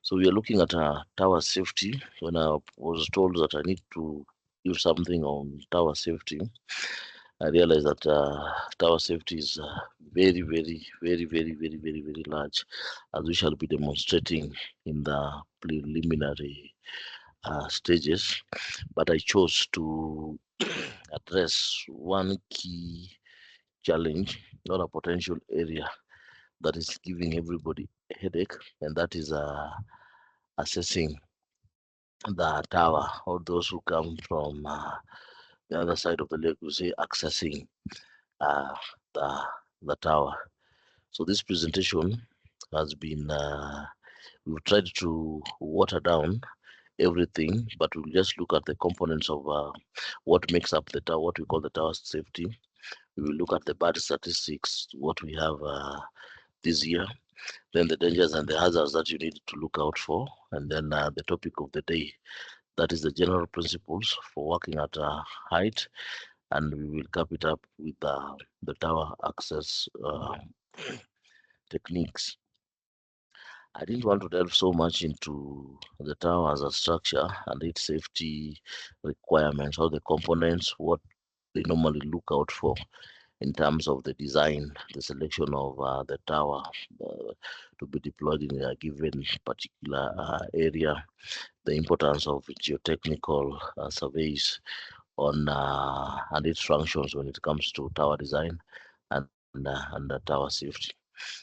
So we are looking at tower safety. When I was told that I need to give something on tower safety, I realized that tower safety is very large, as we shall be demonstrating in the preliminary stages. But I chose to address one key challenge, not a potential area that is giving everybody a headache, and that is assessing the tower, or those who come from the other side of the lake, we say accessing uh, the, the tower. So this presentation has been, we've tried to water down everything, but we'll just look at the components of what makes up the tower, what we call the tower safety. We will look at the bad statistics, what we have this year, then the dangers and the hazards that you need to look out for, and then the topic of the day, that is the general principles for working at height, and we will cap it up with the tower access techniques. I didn't want to delve so much into the tower as a structure and its safety requirements or the components, what they normally look out for in terms of the design, the selection of the tower to be deployed in a given particular area, the importance of geotechnical surveys on and its functions when it comes to tower design and the tower safety.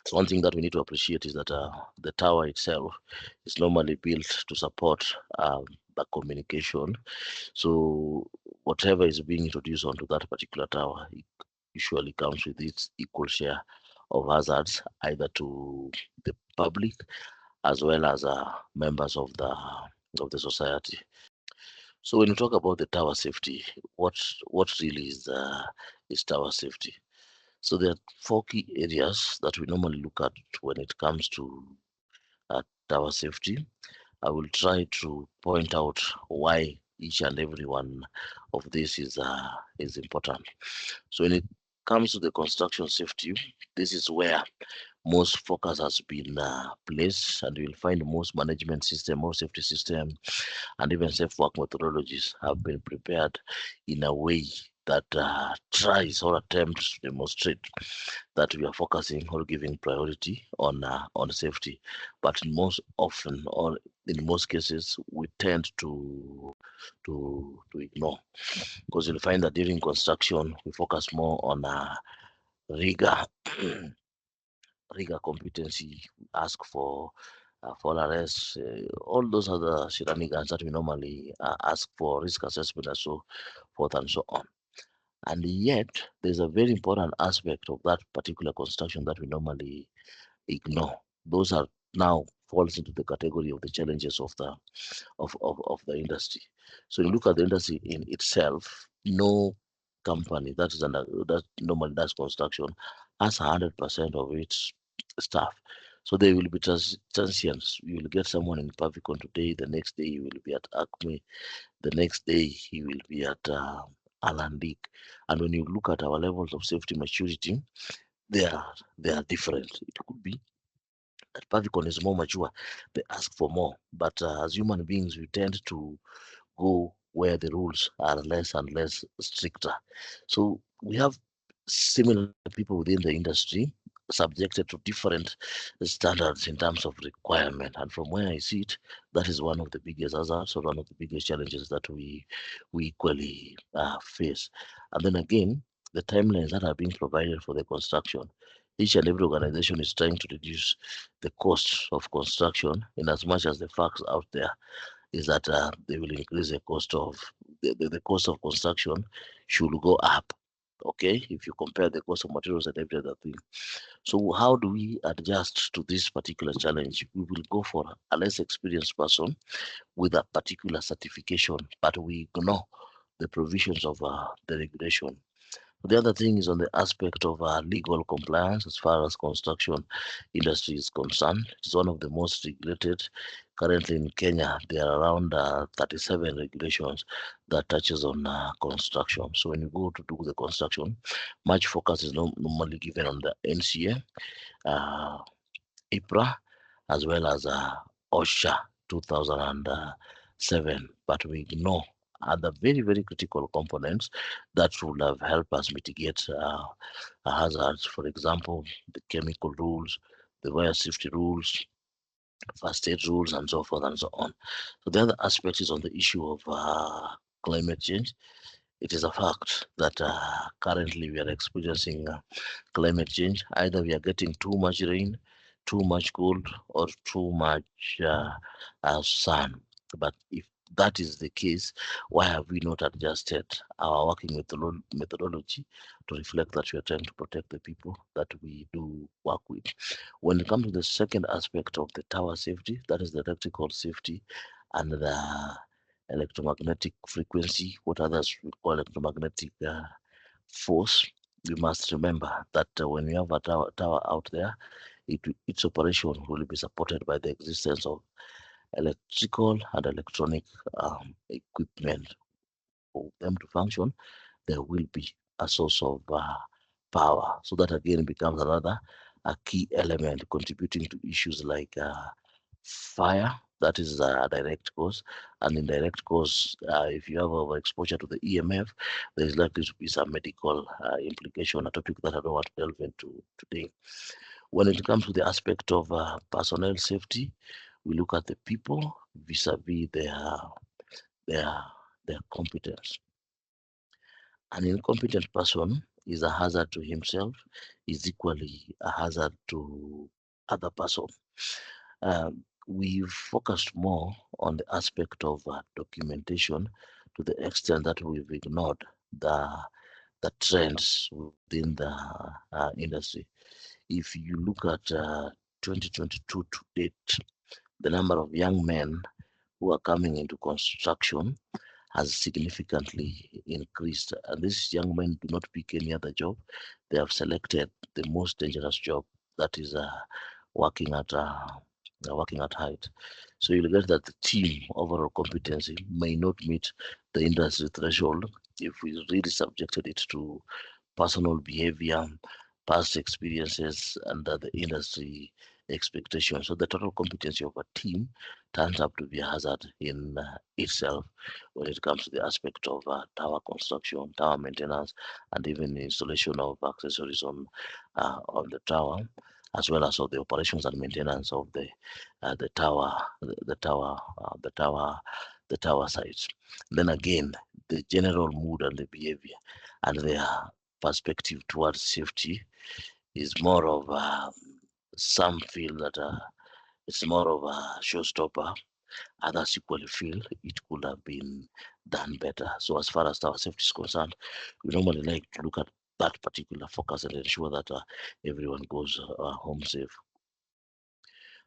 So one thing that we need to appreciate is that the tower itself is normally built to support the communication. So whatever is being introduced onto that particular tower, it usually comes with its equal share of hazards, either to the public as well as members of the society. So when you talk about the tower safety, what really is tower safety? So there are four key areas that we normally look at when it comes to tower safety. I will try to point out why each and every one of this is important. So when it comes to the construction safety, this is where most focus has been placed, and you'll find most management system, most safety system, and even safe work methodologies have been prepared in a way that tries or attempts to demonstrate that we are focusing or giving priority on safety. But most often, or in most cases, we tend to ignore, because you'll find that during construction we focus more on rigor rigor competency, ask for arrests, all those other shenanigans that we normally ask for, risk assessment and so forth and so on. And yet, there's a very important aspect of that particular construction that we normally ignore. Those are now falls into the category of the challenges of the industry. So you look at the industry in itself, no company that is under that normally does construction has 100% of its staff. So they will be transients. You will get someone in Pavicon today, the next day you will be at Acme, the next day he will be at Alandic. And when you look at our levels of safety maturity, they are different. It could be that Pavicon is more mature, they ask for more. But as human beings, we tend to go where the rules are less and less stricter. So we have similar people within the industry subjected to different standards in terms of requirement. And from where I see it, that is one of the biggest hazards or one of the biggest challenges that we equally face. And then again, the timelines that are being provided for the construction, each and every organization is trying to reduce the cost of construction in as much as the facts out there is that they will increase the cost of the cost of construction should go up. Okay, if you compare the cost of materials and every other thing. So how do we adjust to this particular challenge? We will go for a less experienced person with a particular certification, but we ignore the provisions of the regulation. The other thing is on the aspect of legal compliance as far as construction industry is concerned. It's one of the most regulated. Currently in Kenya, there are around 37 regulations that touches on construction. So when you go to do the construction, much focus is normally given on the NCA, IPRA, as well as OSHA 2007, but we ignore other very, very critical components that would have helped us mitigate hazards. For example, the chemical rules, the fire safety rules, first aid rules, and so forth and so on. So the other aspect is on the issue of climate change. It is a fact that currently we are experiencing climate change. Either we are getting too much rain, too much cold, or too much sun. But if that is the case, why have we not adjusted our working methodology to reflect that we are trying to protect the people that we do work with? When it comes to the second aspect of the tower safety, that is the electrical safety and the electromagnetic frequency, what others would call electromagnetic force, we must remember that when we have a tower out there, its operation will be supported by the existence of electrical and electronic equipment. For them to function, there will be a source of power. So that again becomes another a key element contributing to issues like fire. That is a direct cause, and indirect cause. If you have overexposure to the EMF, there is likely to be some medical implication. A topic that I don't want to delve into today. When it comes to the aspect of personnel safety, we look at the people vis-a-vis their their competence. An incompetent person is a hazard to himself, is equally a hazard to other person. We've focused more on the aspect of documentation to the extent that we've ignored the trends within the industry. If you look at 2022 to date, the number of young men who are coming into construction has significantly increased. And these young men do not pick any other job. They have selected the most dangerous job, that is working at height. So you'll get that the team overall competency may not meet the industry threshold if we really subjected it to personal behavior, past experiences, and the industry expectations. So the total competency of a team turns up to be a hazard in itself when it comes to the aspect of tower construction, tower maintenance, and even installation of accessories on the tower, as well as of the operations and maintenance of the tower, the tower sites. Then again, the general mood and the behavior and their perspective towards safety is more of some feel that it's more of a showstopper. Others equally feel it could have been done better. So as far as tower safety is concerned, we normally like to look at that particular focus and ensure that everyone goes home safe.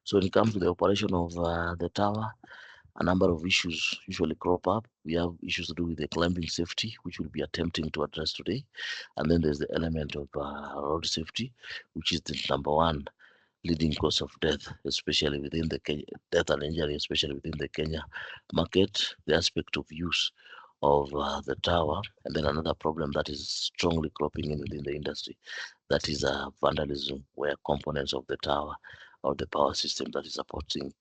So when it comes to the operation of the tower, a number of issues usually crop up. We have issues to do with the climbing safety, which we'll be attempting to address today. And then there's the element of road safety, which is the number one leading cause of death, especially within the death and injury, especially within the Kenya market, the aspect of use of the tower. And then another problem that is strongly cropping in within the industry, that is vandalism, where components of the tower or the power system that is supporting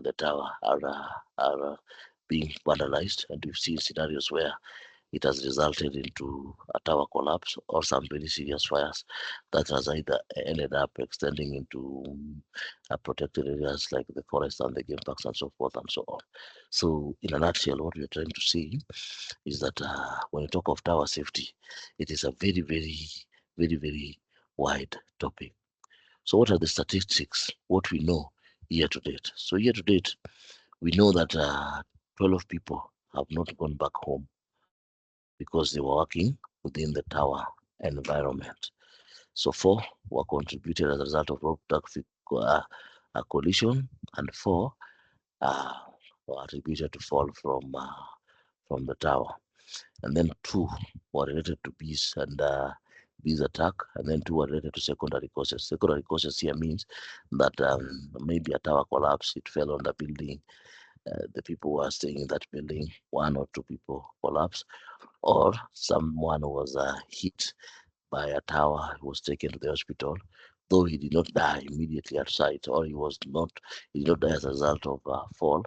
the tower are being vandalized. And we've seen scenarios where it has resulted into a tower collapse or some very serious fires that has either ended up extending into protected areas like the forest and the game parks and so forth and so on. So in a nutshell, what we're trying to say is that when you talk of tower safety, it is a very, very wide topic. So what are the statistics, what we know year to date? So year to date, we know that 12 people have not gone back home because they were working within the tower environment. So 4 were contributed as a result of road traffic collision, and 4 uh, were attributed to fall from the tower. And then 2 were related to bees and bees attack, and then 2 were related to secondary causes. Secondary causes here means that maybe a tower collapse, it fell on the building, the people who are staying in that building, 1 or 2 people collapse, or someone was hit by a tower, was taken to the hospital though he did not die immediately at site, or he did not die as a result of fall.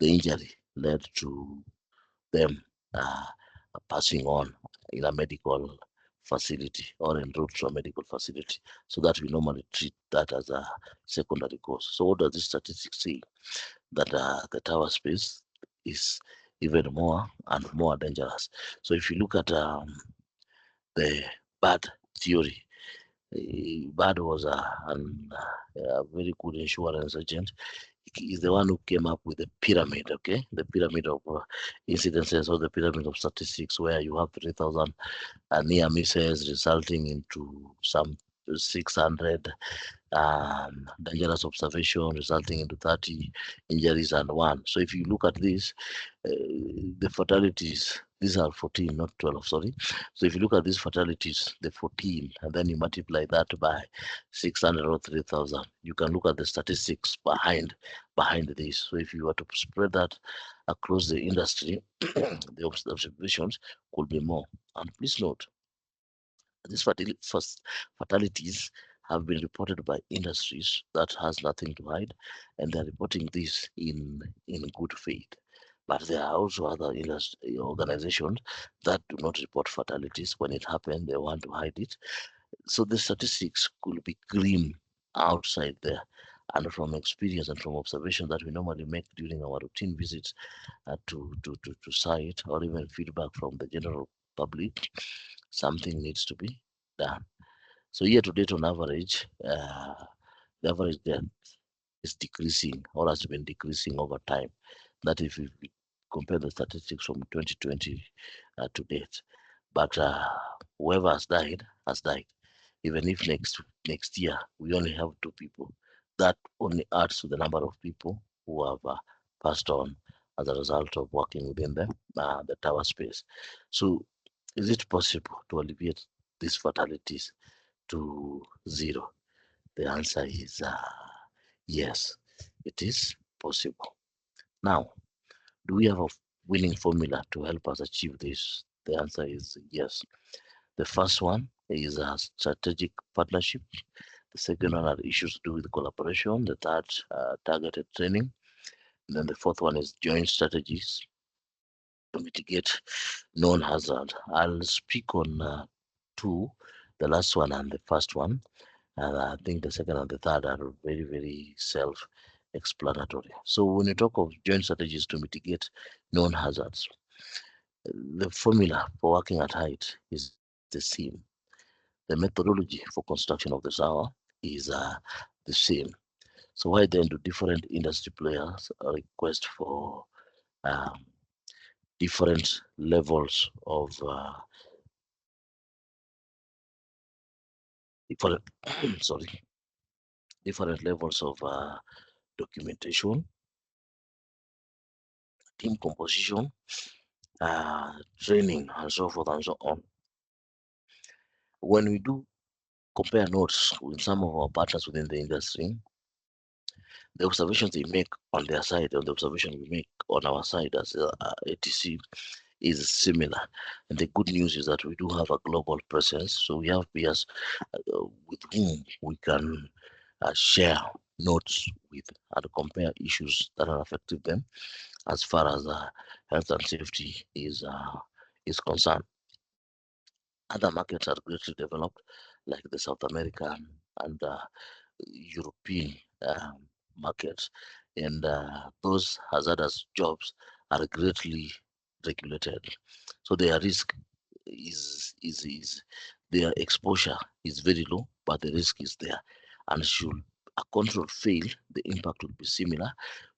The injury led to them uh, passing on in a medical facility or en route to a medical facility. So that we normally treat that as a secondary cause. So what does this statistics say? That the tower space is even more and more dangerous. So if you look at the bad theory, Bad was a very good insurance agent. He's the one who came up with the pyramid, okay? The pyramid of incidences, or the pyramid of statistics, where you have 3,000 near misses resulting into some 600 dangerous observation resulting into 30 injuries and one. So if you look at this, the fatalities, these are 14, not 12, sorry. So if you look at these fatalities, the 14, and then you multiply that by 600 or 3,000, you can look at the statistics behind this. So if you were to spread that across the industry, the observations could be more. And please note, these fatalities have been reported by industries that has nothing to hide, and they're reporting this in good faith. But there are also other industry organizations that do not report fatalities. When it happens, they want to hide it. So the statistics could be grim outside there. And from experience and from observation that we normally make during our routine visits to site, or even feedback from the general public, something needs to be done. So year to date, on average, the average death is decreasing, or has been decreasing over time. That if we compare the statistics from 2020 to date. But whoever has died has died. Even if next year we only have two people, that only adds to the number of people who have passed on as a result of working within the tower space. So, is it possible to alleviate these fatalities to zero? The answer is yes, it is possible. Now, do we have a winning formula to help us achieve this? The answer is yes. The first one is a strategic partnership. The second one are issues to do with collaboration. The third, targeted training. And then the fourth one is joint strategies to mitigate known hazard. I'll speak on two, the last one and the first one. And I think the second and the third are very, very self-explanatory. So when you talk of joint strategies to mitigate known hazards, the formula for working at height is the same. The methodology for construction of the tower is the same. So why then do different industry players request for um, different levels of different sorry, different levels of documentation, team composition, training, and so forth and so on? When we do compare notes with some of our partners within the industry, the observations they make on their side and the observation we make on our side as ATC is similar. And the good news is that we do have a global presence. So we have peers with whom we can share notes with and compare issues that are affecting them as far as health and safety is concerned. Other markets are greatly developed, like the South American and European markets, and those hazardous jobs are greatly regulated. So their risk is their exposure is very low, but the risk is there. And should a control fail, the impact will be similar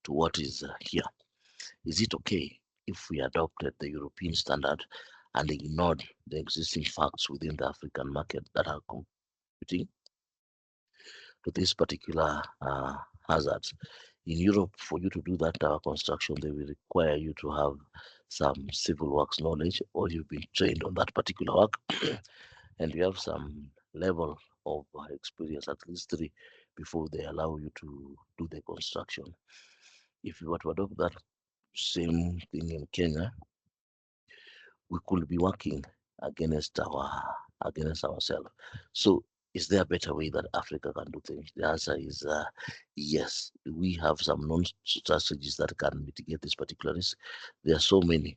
to what is here. Is it okay if we adopted the European standard and ignored the existing facts within the African market that are contributing to this particular hazards? In Europe, for you to do that tower construction, they will require you to have some civil works knowledge, or you've been trained on that particular work, and you have some level of experience, at least three, before they allow you to do the construction. If you were to adopt that same thing in Kenya, we could be working against ourselves. So is there a better way that Africa can do things? The answer is yes. We have some known strategies that can mitigate this particular risk. There are so many.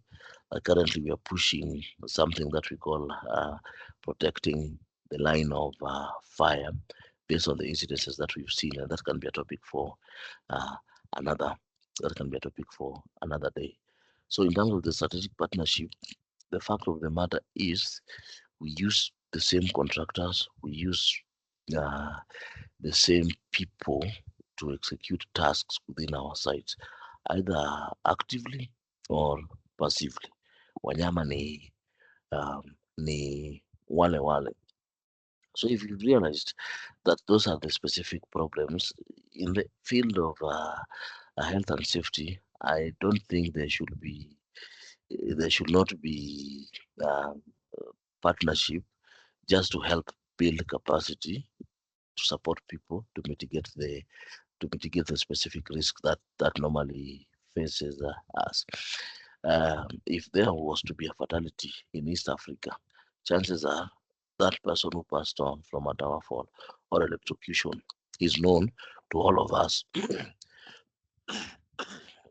Currently, we are pushing something that we call protecting the line of fire based on the incidences that we've seen, and that can be a topic for uh, another. That can be a topic for another day. So, in terms of the strategic partnership, the fact of the matter is we use the same contractors, we use uh, the same people to execute tasks within our sites, either actively or passively. Wanyama ni wale wale. So if you've realized that those are the specific problems in the field of health and safety, I don't think there should not be uh, partnership just to help build capacity to support people to mitigate the specific risk that normally faces us. If there was to be a fatality in East Africa, chances are that person who passed on from a tower fall or electrocution is known to all of us.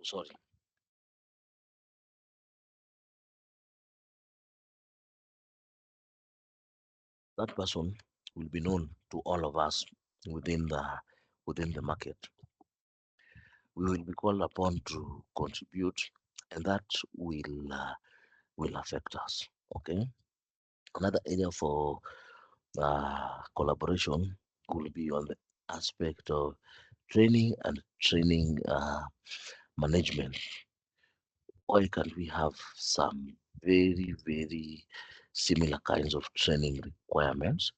Sorry. That person will be known to all of us within the market. We will be called upon to contribute, and that will affect us. Okay. Another area for collaboration could be on the aspect of training and training management. Why can't we have some very, very similar kinds of training requirements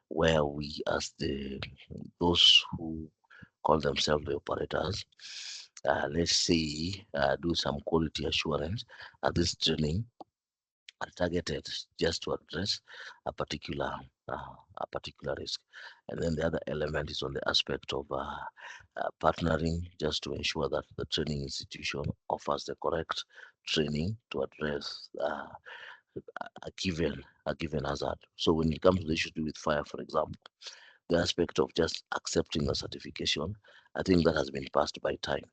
where we, as those who call themselves the operators, let's say, do some quality assurance, and this training are targeted just to address a particular a particular risk. And then the other element is on the aspect of partnering, just to ensure that the training institution offers the correct training to address a given hazard. So when it comes to the issue to do with fire, for example, the aspect of just accepting a certification, I think that has been passed by time.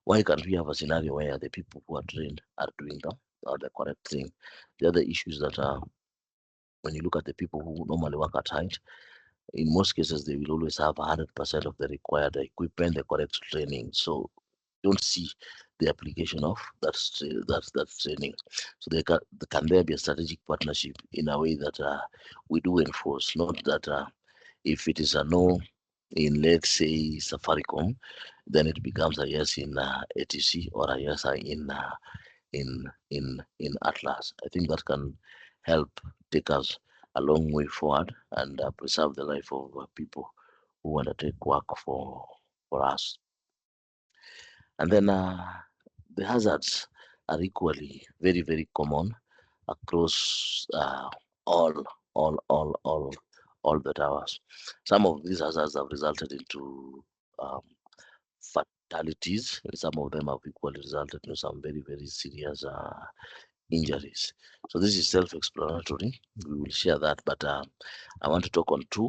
Why can't we have a scenario where the people who are trained are doing the correct thing? The other issues that when you look at the people who normally work at height, in most cases they will always have 100% of the required equipment, the correct training. So don't see the application of that training. So can there be a strategic partnership in a way that we do enforce, not that if it is a no in, let's say, Safaricom, then it becomes a yes in ATC or a yes in Atlas. I think that can help take us a long way forward and preserve the life of people who undertake work for us. And then the hazards are equally very, very common across all, all, all, all, all the towers. Some of these hazards have resulted into um, fatalities, and some of them have equally resulted in some very, very serious injuries. So this is self-explanatory. We will share that, but I want to talk on three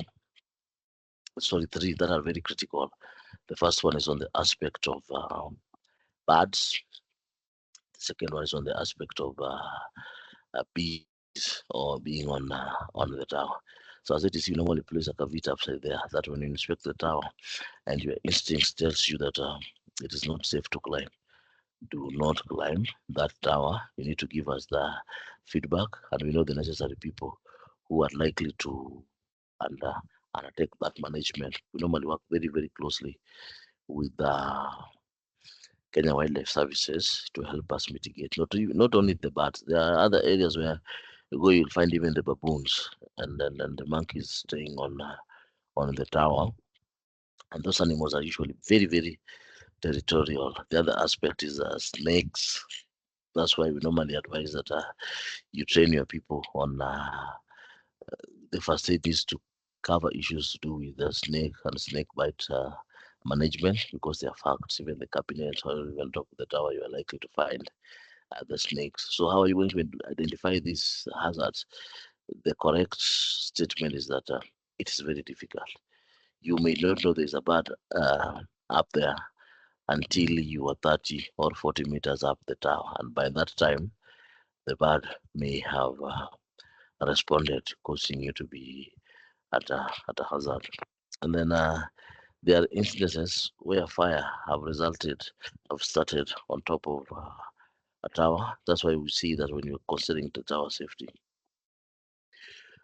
that are very critical. The first one is on the aspect of birds. The second one is on the aspect of bees or being on the tower. So as it is, you normally place a caveat upside there that when you inspect the tower and your instincts tells you that it is not safe to climb, do not climb that tower. You need to give us the feedback, and we know the necessary people who are likely to under undertake that management. We normally work very, very closely with the Kenya Wildlife Services to help us mitigate. Not only the birds, there are other areas where you go, you'll find even the baboons and the monkeys staying on the tower. And those animals are usually very, very territorial. The other aspect is snakes. That's why we normally advise that you train your people on the first aid needs to cover issues to do with the snake and snake bite management, because they are facts. Even the cabinet or even top of the tower, you are likely to find the snakes. So how are you going to identify these hazards? The correct statement is that it is very difficult. You may not know there's a bird up there until you are 30 or 40 meters up the tower, and by that time, the bird may have responded, causing you to be at a hazard. And then there are instances where fire have started on top of a tower. That's why we see that when you're considering the tower safety,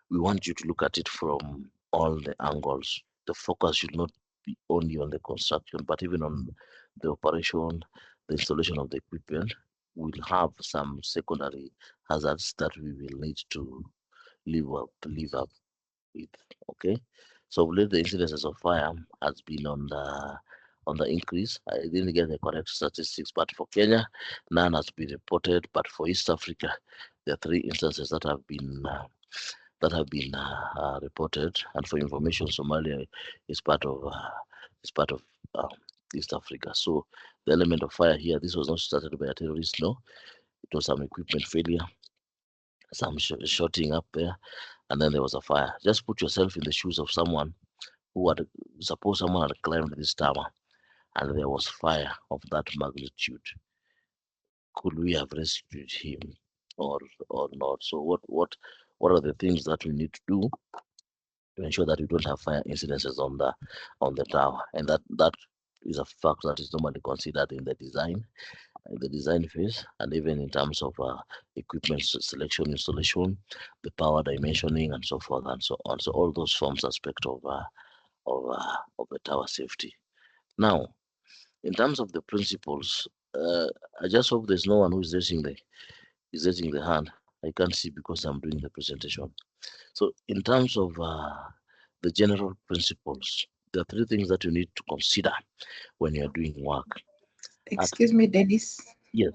we want you to look at it from all the angles. The focus should not be only on the construction, but even on the operation, the installation of the equipment. We'll have some secondary hazards that we will need to live up with. Okay, so the incidences of fire has been on the increase. I didn't get the correct statistics, but for Kenya, none has been reported. But for East Africa, there are three instances that have been reported. And for information, Somalia is part of um, East Africa. So the element of fire here, this was not started by a terrorist. No, it was some equipment failure, some shooting up there, and then there was a fire. Just put yourself in the shoes of someone who had, suppose someone had climbed this tower and there was fire of that magnitude. Could we have rescued him or or not? So what are the things that we need to do to ensure that we don't have fire incidences on the tower? And that is a fact that is normally considered in the design phase, and even in terms of equipment selection, installation, the power dimensioning, and so forth and so on. So all those forms aspect of the tower safety. Now, in terms of the principles, I just hope there's no one who is raising the hand. I can't see because I'm doing the presentation. So, in terms of the general principles, there are three things that you need to consider when you're doing work. Excuse me, Dennis. Yes.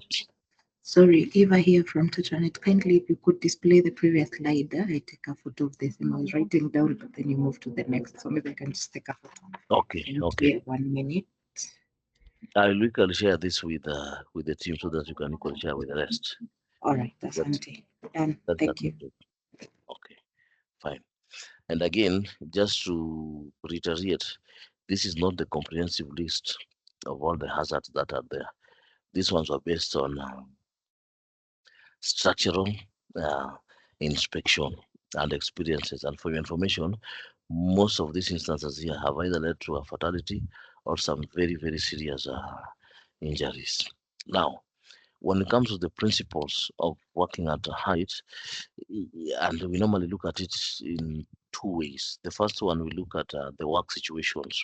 Sorry, Eva here from Tutonet. Kindly, if you could display the previous slide. I take a photo of this and I was writing down, but then you move to the next. So maybe I can just take a photo. Okay. Okay. Here, 1 minute. I'll equally share this with the team so that you can equally share with the rest. All right, that's Auntie. Done. Thank you. Okay, fine. And again, just to reiterate, this is not the comprehensive list of all the hazards that are there. These ones were based on structural uh, inspection and experiences. And for your information, most of these instances here have either led to a fatality or some very, very serious injuries. Now, when it comes to the principles of working at a height, and we normally look at it in two ways. The first one, we look at the work situations.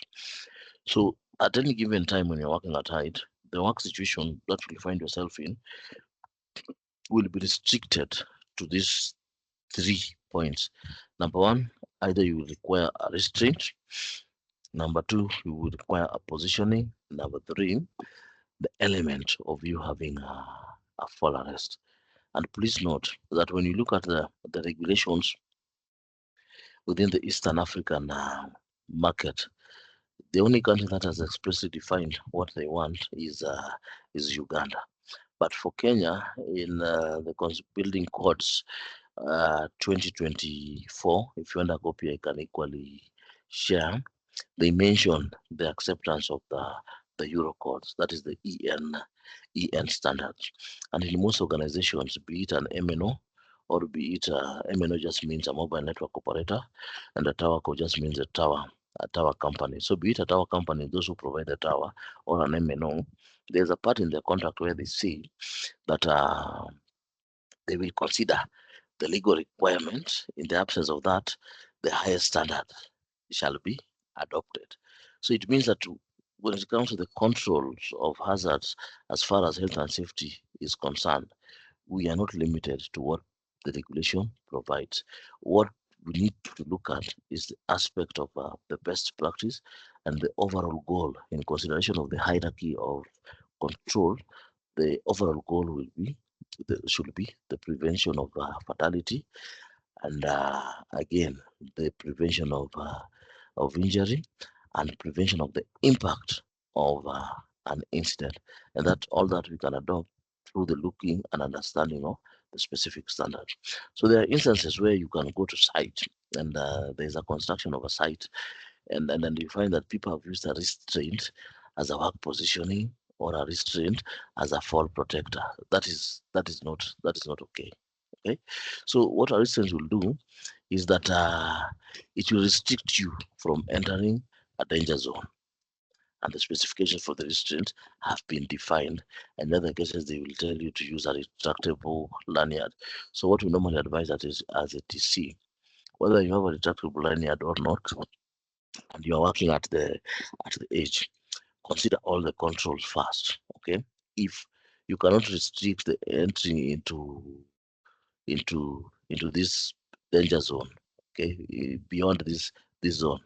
So at any given time when you're working at height, the work situation that you find yourself in will be restricted to these 3 points. Number one, either you will require a restraint. Number two, you will require a positioning. Number three, the element of you having a fall arrest. And please note that when you look at the regulations within the Eastern African market, the only country that has expressly defined what they want is Uganda. But for Kenya, in the building codes 2024, if you want a copy, I can equally share. They mention the acceptance of the Euro codes, that is the EN standards. And in most organizations, be it an MNO or be it MNO just means a mobile network operator, and a tower code just means a tower company. So be it a tower company, those who provide the tower, or an MNO, there's a part in their contract where they say that they will consider the legal requirement. In the absence of that, the highest standard shall be adopted. So it means that when it comes to the controls of hazards, as far as health and safety is concerned, we are not limited to what the regulation provides. What we need to look at is the aspect of the best practice and the overall goal in consideration of the hierarchy of control. The overall goal should be the prevention of fatality, and again the prevention of injury and prevention of the impact of an incident, and that all that we can adopt through the looking and understanding of the specific standard. So there are instances where you can go to site and there's a construction of a site, and then you find that people have used a restraint as a work positioning or a restraint as a fall protector. That is not okay. Okay, so what a restraint will do is that it will restrict you from entering a danger zone, and the specifications for the restraint have been defined. And in other cases, they will tell you to use a retractable lanyard. So what we normally advise that is as a TC, whether you have a retractable lanyard or not, and you are working at the edge, consider all the controls first. Okay, if you cannot restrict the entry into this danger zone, okay, beyond this zone,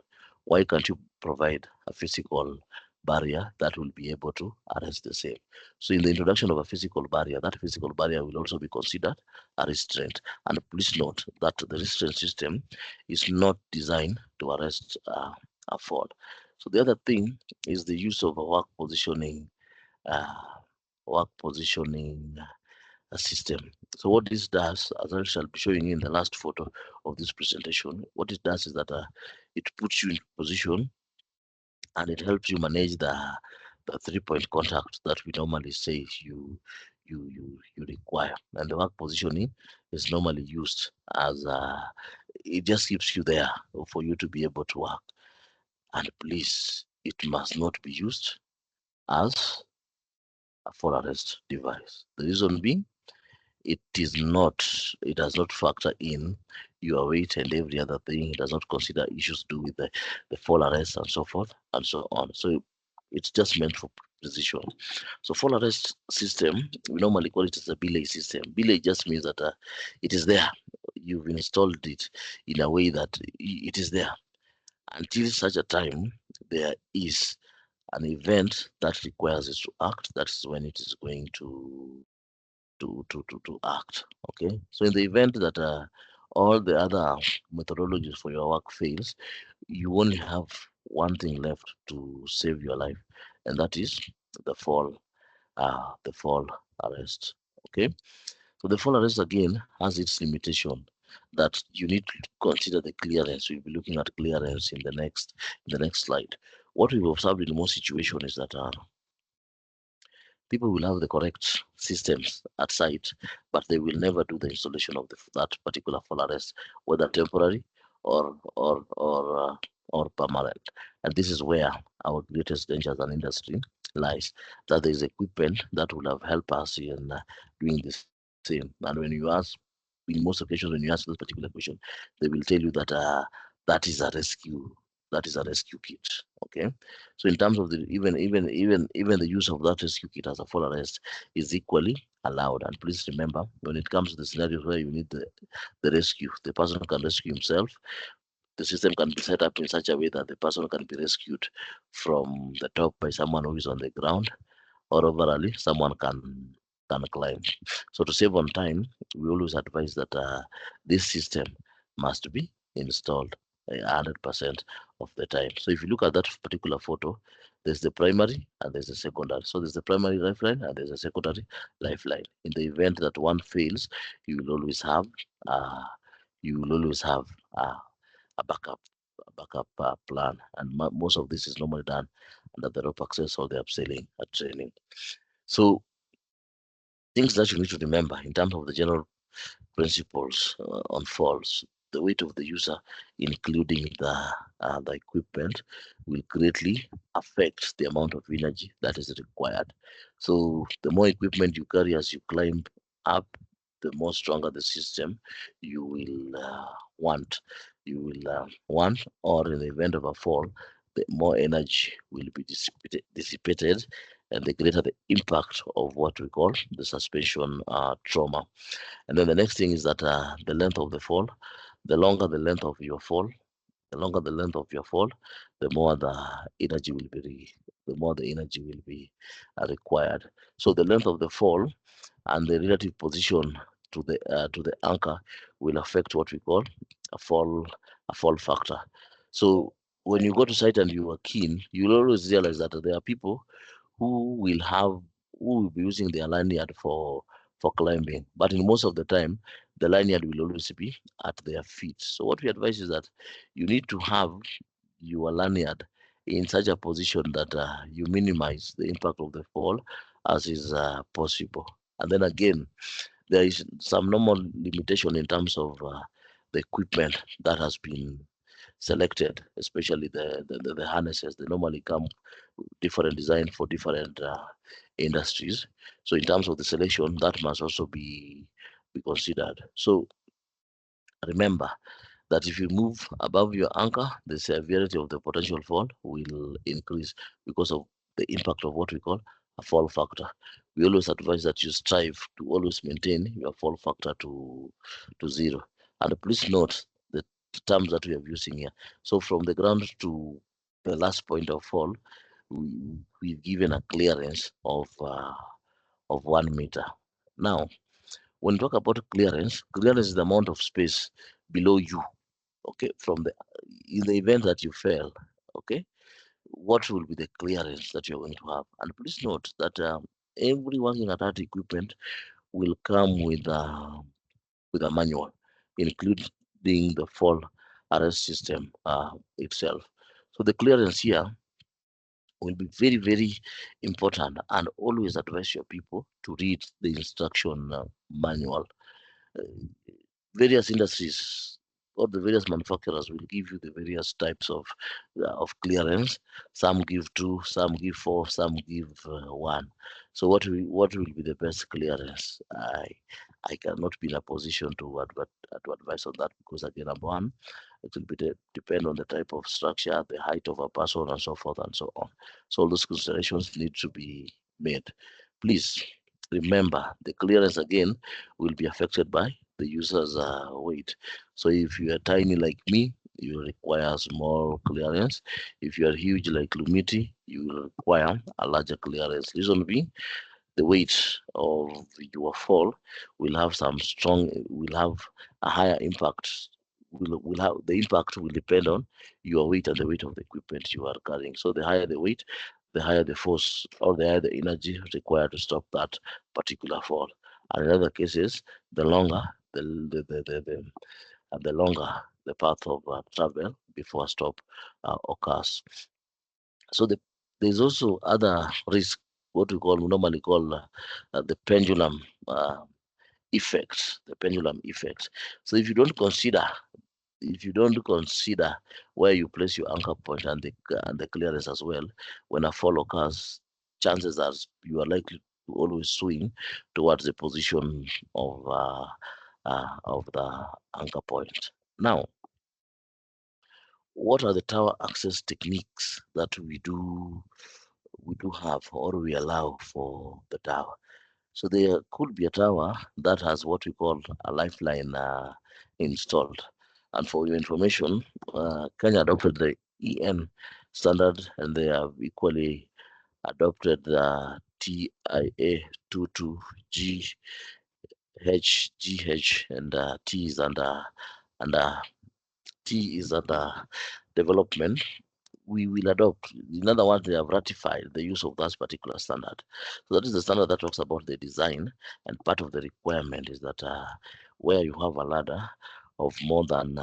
why can't you provide a physical barrier that will be able to arrest the same? So in the introduction of a physical barrier, that physical barrier will also be considered a restraint. And please note that the restraint system is not designed to arrest a fall. So the other thing is the use of a uh, work positioning system. So what this does, as I shall be showing you in the last photo of this presentation, what it does is that it puts you in position, and it helps you manage the 3-point contact that we normally say you require. And the work positioning is normally used as it just keeps you there for you to be able to work. And please, it must not be used as a fall arrest device. The reason being, it does not factor in your weight and every other thing. It does not consider issues to do with the fall arrest and so forth and so on. So it's just meant for precision. So fall arrest system, we normally call it as a belay system. Belay just means that it is there. You've installed it in a way that it is there until such a time there is an event that requires it to act. That is when it is going to act. Okay, so in the event that all the other methodologies for your work fails, you only have one thing left to save your life, and that is the fall arrest. Okay, so the fall arrest again has its limitation, that you need to consider the clearance. We'll be looking at clearance in the next slide. What we've observed in most situations is that people will have the correct systems at site, but they will never do the installation of that particular fall arrest, whether temporary or permanent. And this is where our greatest danger as an industry lies. That there is equipment that will have helped us in doing the same. And when you ask, in most occasions, when you ask this particular question, they will tell you that that is a rescue. That is a rescue kit. Okay, so in terms of the even the use of that rescue kit as a fall arrest is equally allowed. And please remember, when it comes to the scenarios where you need the rescue, the person can rescue himself. The system can be set up in such a way that the person can be rescued from the top by someone who is on the ground, or overally someone can climb. So to save on time, we always advise that this system must be installed 100% of the time. So if you look at that particular photo, there's the primary and there's the secondary. So there's the primary lifeline and there's a secondary lifeline. In the event that one fails, you will always have uh, you will always have uh, a backup plan, and most of this is normally done under the rope access or the upselling training. So things that you need to remember in terms of the general principles on falls. The weight of the user, including the equipment, will greatly affect the amount of energy that is required. So the more equipment you carry as you climb up, the more stronger the system you will want. You will want, or in the event of a fall, the more energy will be dissipated, and the greater the impact of what we call the suspension trauma. And then the next thing is that the length of the fall, the longer the length of your fall, the longer the length of your fall, the more the energy will be the more the energy will be required. So the length of the fall and the relative position to the anchor will affect what we call a fall factor. So when you go to site and you are keen, you'll always realize that there are people who will have who will be using their lanyard for climbing. But in most of the time, the lanyard will always be at their feet. So what we advise is that you need to have your lanyard in such a position that you minimize the impact of the fall as is possible. And then again, there is some normal limitation in terms of the equipment that has been selected, especially the harnesses. They normally come different design for different industries. So in terms of the selection, that must also be considered. So remember that if you move above your anchor, the severity of the potential fall will increase because of the impact of what we call a fall factor. We always advise that you strive to always maintain your fall factor to zero. And please note the terms that we are using here. So from the ground to the last point of fall, we've given a clearance of 1 meter. Now, when we talk about clearance, clearance is the amount of space below you, okay, from the in the event that you fail, okay, what will be the clearance that you're going to have? And please note that every working at that equipment will come with a manual, including the fall arrest system itself. So the clearance here will be very, very important, and always advise your people to read the instruction manual. Uh, Various industries or the various manufacturers will give you the various types of clearance. Some give two, some give four, some give one. So what will be the best clearance? I cannot be in a position to advise on that, because again, number one, it will be depend on the type of structure, the height of a person, and so forth and so on. So all those considerations need to be made. Please remember, the clearance again will be affected by the user's weight. So if you are tiny like me, you require small clearance. If you are huge like Lumiti, you will require a larger clearance. Reason being, the weight of your fall will have a higher impact. Will have the impact will depend on your weight and the weight of the equipment you are carrying. So the higher the weight, the higher the force or the higher the energy required to stop that particular fall. And in other cases, the longer the longer the path of travel before a stop occurs. So there's also other risk, what we normally call the pendulum effect, the pendulum effect. So if you don't consider where you place your anchor point and the clearance as well, when a fall occurs, chances are you are likely to always swing towards the position of the anchor point. Now, what are the tower access techniques that we do have or we allow for the tower? So there could be a tower that has what we call a lifeline installed. And for your information, Kenya adopted the EN standard, and they have equally adopted the TIA 22G HGH, and under T is under development. We will adopt. In other words, they have ratified the use of that particular standard. So that is the standard that talks about the design, and part of the requirement is that where you have a ladder of more than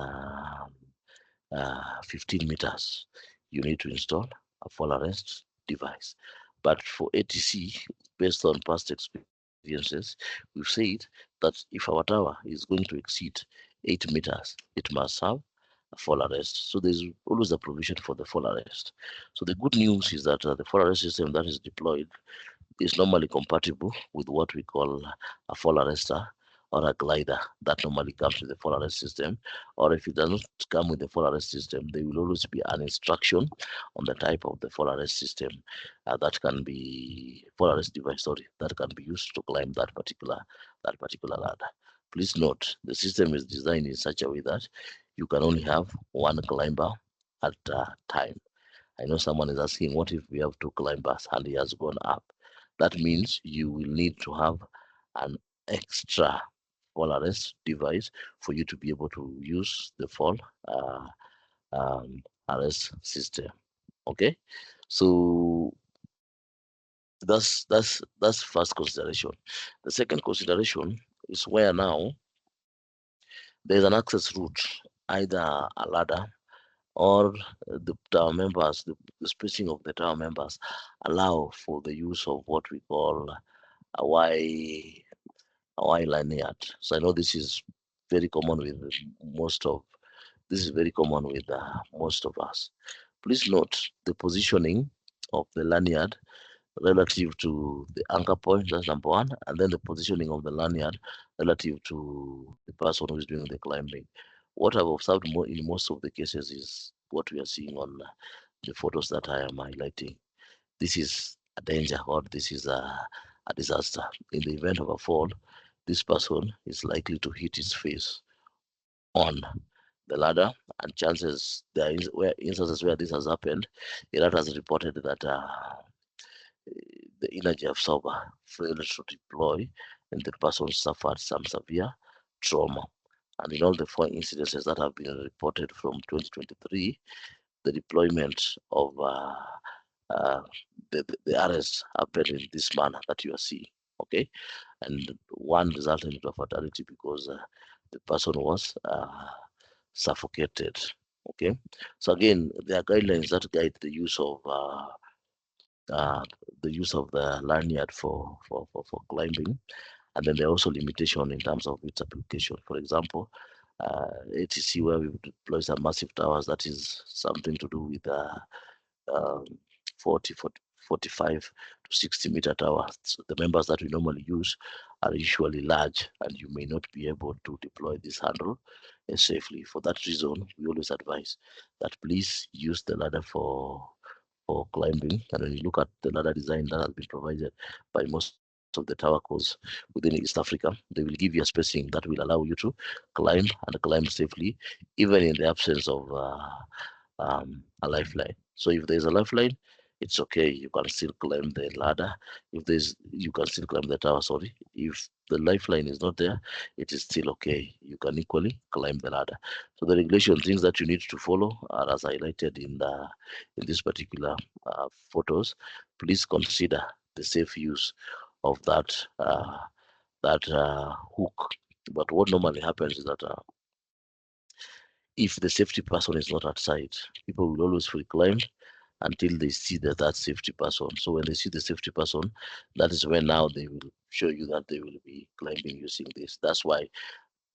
15 meters, you need to install a fall arrest device. But for ATC, based on past experiences, we've said that if our tower is going to exceed 8 meters, it must have a fall arrest. So there's always a provision for the fall arrest. So the good news is that the fall arrest system that is deployed is normally compatible with what we call a fall arrestor or a glider that normally comes with the fall arrest system. Or if it does not come with the fall arrest system, there will always be an instruction on the type of the fall arrest system that can be fall arrest device, sorry, that can be used to climb that particular ladder. Please note, the system is designed in such a way that you can only have one climber at a time. I know someone is asking, what if we have two climbers and he has gone up? That means you will need to have an extra fall arrest device for you to be able to use the fall uh, arrest system. Okay, so That's first consideration. The second consideration is where now there's an access route, either a ladder or the tower members, the spacing of the tower members allow for the use of what we call a Y lanyard. So I know this is very common with most of this is very common with most of us. Please note the positioning of the lanyard relative to the anchor point, that's number one, and then the positioning of the lanyard relative to the person who is doing the climbing. What I've observed more in most of the cases is what we are seeing on the photos that I am highlighting. This is a danger, or this is a disaster. In the event of a fall, this person is likely to hit his face on the ladder, and chances there is where instances where this has happened, Iraq has reported that the energy absorber failed to deploy and the person suffered some severe trauma. And in all the four incidences that have been reported from 2023, the deployment of uh, the arrest happened in this manner that you are seeing. Okay, and one resulted in a fatality because the person was suffocated. Okay, so again, there are guidelines that guide uh, the use of the lanyard for climbing, and then there are also limitation in terms of its application. For example, ATC, where we deploy some massive towers, that is something to do with um, 45 to 60-meter towers. So the members that we normally use are usually large, and you may not be able to deploy this handle safely. For that reason, we always advise that please use the ladder for climbing. And when you look at the ladder design that has been provided by most of the tower codes within East Africa, they will give you a spacing that will allow you to climb and climb safely, even in the absence of a lifeline. So if there's a lifeline, it's okay. You can still climb the ladder. If there's, you can still climb the tower. Sorry. If the lifeline is not there, it is still okay. You can equally climb the ladder. So the regulation things that you need to follow are as highlighted in this particular photos. Please consider the safe use of that hook. But what normally happens is that if the safety person is not at sight, people will always reclaim until they see that safety person. So when they see the safety person, that is when now they will show you that they will be climbing using this. That's why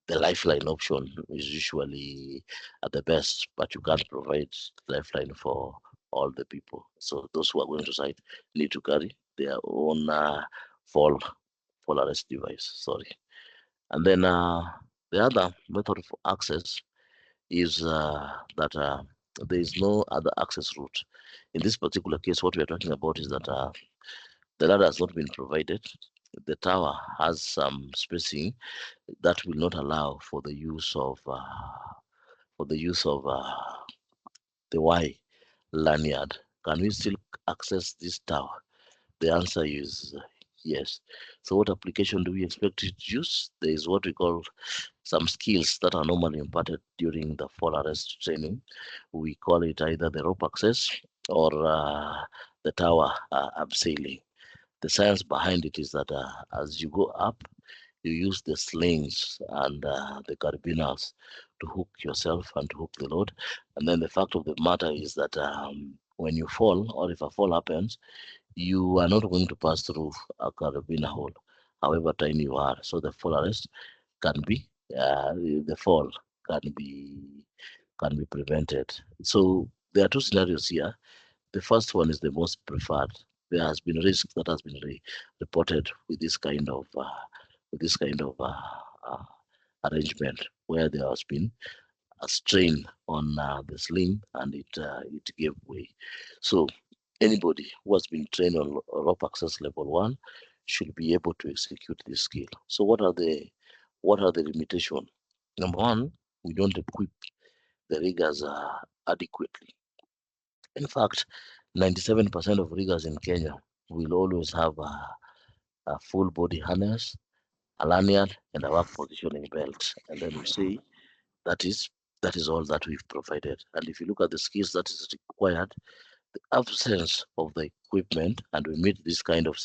the lifeline option is usually at the best, but you can't provide lifeline for all the people. So those who are going to site need to carry their own fall fall arrest device. Sorry. And then the other method of access is that there is no other access route. In this particular case, what we are talking about is that the ladder has not been provided. The tower has some spacing that will not allow for the use of the Y lanyard. Can we still access this tower? The answer is yes. So what application do we expect it to use? There is what we call some skills that are normally imparted during the fall arrest training. We call it either the rope access or the tower abseiling. The science behind it is that as you go up, you use the slings and the carabiners to hook yourself and to hook the load. And then the fact of the matter is that when you fall, or if a fall happens, you are not going to pass through a carabiner hole, however tiny you are. So the fall arrest can be the fall can be prevented. So there are two scenarios here. The first one is the most preferred. There has been risk that has been reported with this kind of arrangement where there has been a strain on the sling and it gave way. So anybody who has been trained on rope access level 1 should be able to execute this skill. So what are the limitations? Number one, we don't equip the riggers adequately. In fact, 97% of riggers in Kenya will always have a full body harness, a lanyard, and a work positioning belt. And then we say that is that is all that we've provided. And if you look at the skills that is required, The absence of the equipment, and we meet this kind of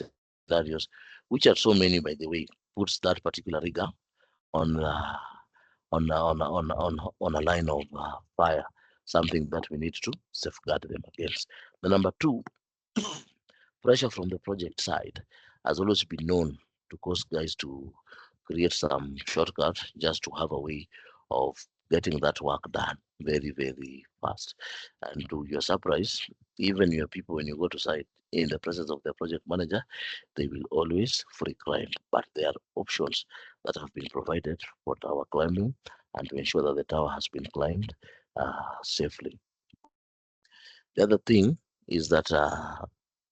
scenarios, which are so many, by the way, puts that particular rigor on on a line of fire, something that we need to safeguard them against. The number two, pressure from the project side has always been known to cause guys to create some shortcut just to have a way of getting that work done very, very fast. And to your surprise, even your people, when you go to site in the presence of the project manager, they will always free climb. But there are options that have been provided for tower climbing and to ensure that the tower has been climbed safely. The other thing is that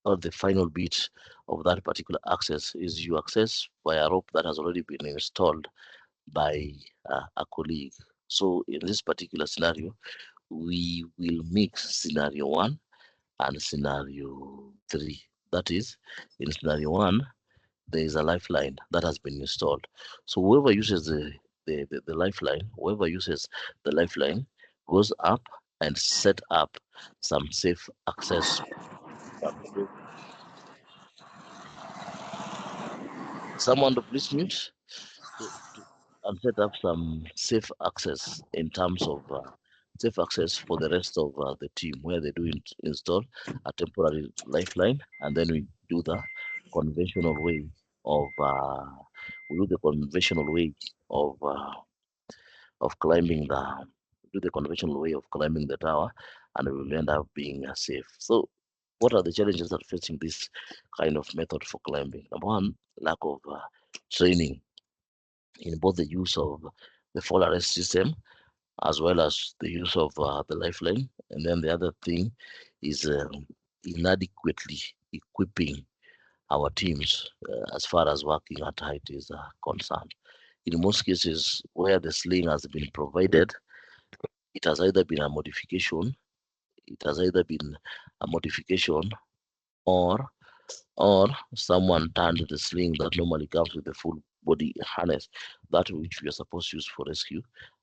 or the final bit of that particular access is you access via rope that has already been installed by a colleague. So in this particular scenario, we will mix scenario one and scenario three. That is, in scenario one, there is a lifeline that has been installed. So whoever uses the lifeline, whoever uses the lifeline goes up and set up some safe access. Someone to please mute to and set up some safe access in terms of safe access for the rest of the team, where they do install a temporary lifeline, and then we do the conventional way of of climbing the conventional way of climbing the tower, and we will end up being safe. So what are the challenges that are facing this kind of method for climbing? Number one, lack of training in both the use of the fall arrest system as well as the use of the lifeline. And then the other thing is inadequately equipping our teams as far as working at height is concerned. In most cases where the sling has been provided, it has either been a modification, it has either been a modification or or someone turned the sling that normally comes with the full body harness, that which we are supposed to use for rescue,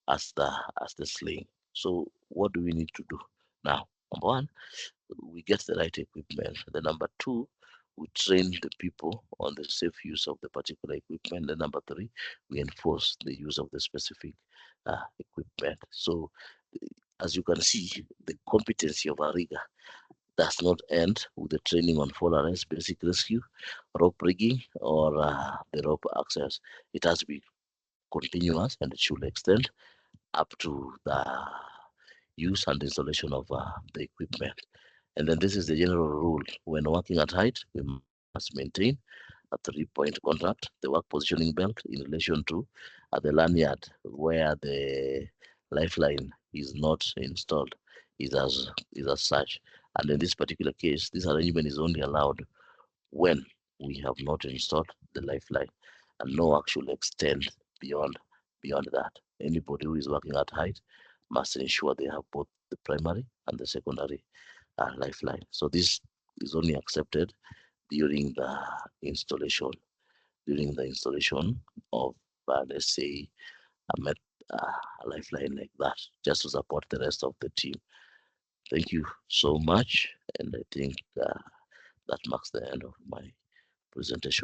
as the sling. So what do we need to do now? Number one, we get the right equipment. The number two, we train the people on the safe use of the particular equipment. The number three, we enforce the use of the specific equipment. So as you can see, the competency of a rigger does not end with the training on fall arrest, basic rescue, rope rigging, or the rope access. It has to be continuous, and it should extend up to the use and installation of the equipment. And then this is the general rule. When working at height, we must maintain a 3-point contact, the work positioning belt in relation to the lanyard where the lifeline is not installed is as such. And in this particular case, this arrangement is only allowed when we have not installed the lifeline, and no work should extend beyond beyond that. Anybody who is working at height must ensure they have both the primary and the secondary lifeline. So this is only accepted during the installation during the installation of let's say a, met, a lifeline like that, just to support the rest of the team. Thank you so much, and I think that marks the end of my presentation.